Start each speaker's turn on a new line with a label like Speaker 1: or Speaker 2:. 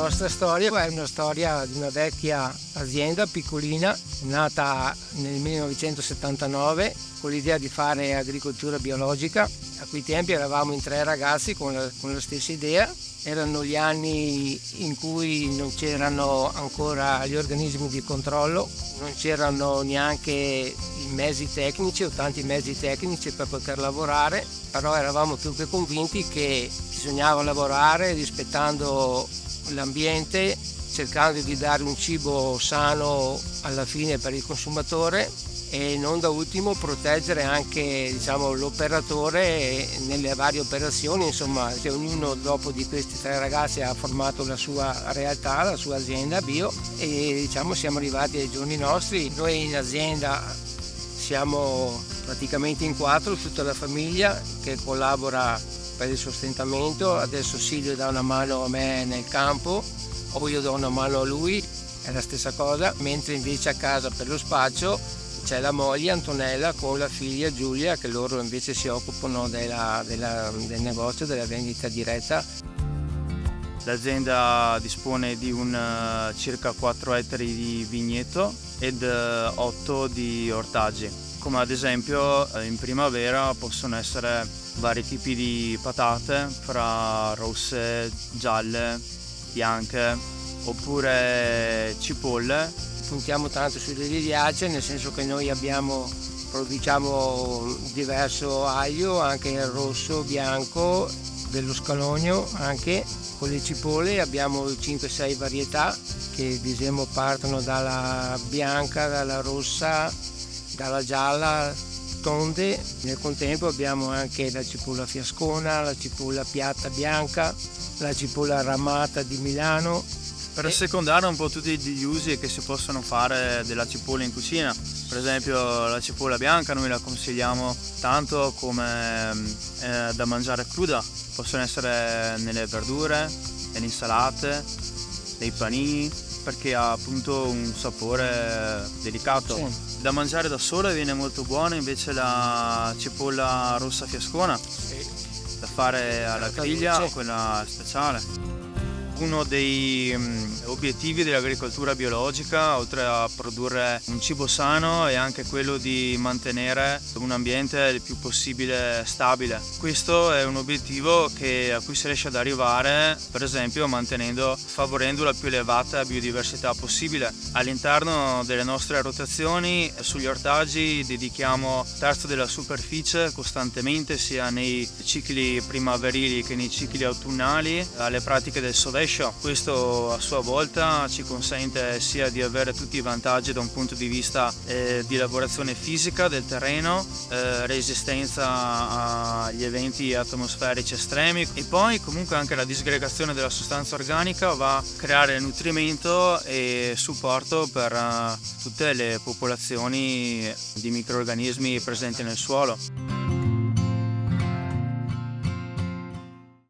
Speaker 1: nostra storia è una storia di una vecchia azienda piccolina, nata nel 1979 con l'idea di fare agricoltura biologica. A quei tempi eravamo in 3 ragazzi con la stessa idea. Erano gli anni in cui non c'erano ancora gli organismi di controllo, non c'erano neanche i mezzi tecnici o tanti mezzi tecnici per poter lavorare, però eravamo più che convinti che bisognava lavorare rispettando l'ambiente, cercando di dare un cibo sano alla fine per il consumatore e non da ultimo proteggere anche l'operatore nelle varie operazioni. Insomma, che ognuno dopo di questi 3 ragazzi ha formato la sua realtà, la sua azienda bio e siamo arrivati ai giorni nostri. Noi in azienda siamo praticamente in 4, tutta la famiglia che collabora per il sostentamento. Adesso Silvio dà una mano a me nel campo o io do una mano a lui, è la stessa cosa, mentre invece a casa per lo spaccio c'è la moglie Antonella con la figlia Giulia, che loro invece si occupano del negozio, della vendita diretta.
Speaker 2: L'azienda dispone di circa 4 ettari di vigneto ed 8 di ortaggi. Come ad esempio in primavera possono essere vari tipi di patate, fra rosse, gialle, bianche, oppure cipolle.
Speaker 1: Puntiamo tanto sulle ciliegie, nel senso che noi produciamo diverso aglio, anche rosso, bianco, dello scalogno anche. Con le cipolle abbiamo 5-6 varietà che partono dalla bianca, dalla rossa, dalla gialla, tonde. Nel contempo abbiamo anche la cipolla fiascona, la cipolla piatta bianca, la cipolla ramata di Milano.
Speaker 2: Per assecondare un po' tutti gli usi che si possono fare della cipolla in cucina. Per esempio la cipolla bianca noi la consigliamo tanto come da mangiare cruda, possono essere nelle verdure, nelle insalate, nei panini, perché ha appunto un sapore delicato.
Speaker 1: Sì.
Speaker 2: Da mangiare da sola viene molto buona invece la cipolla rossa fiascona, da fare alla griglia, quella speciale. Uno dei obiettivi dell'agricoltura biologica, oltre a produrre un cibo sano, è anche quello di mantenere un ambiente il più possibile stabile. Questo è un obiettivo a cui si riesce ad arrivare, per esempio, favorendo la più elevata biodiversità possibile. All'interno delle nostre rotazioni sugli ortaggi dedichiamo 1/3 della superficie costantemente, sia nei cicli primaverili che nei cicli autunnali, alle pratiche del sovescio. Questo a sua volta ci consente sia di avere tutti i vantaggi da un punto di vista di lavorazione fisica del terreno, resistenza agli eventi atmosferici estremi, e poi comunque anche la disgregazione della sostanza organica va a creare nutrimento e supporto per tutte le popolazioni di microrganismi presenti nel suolo.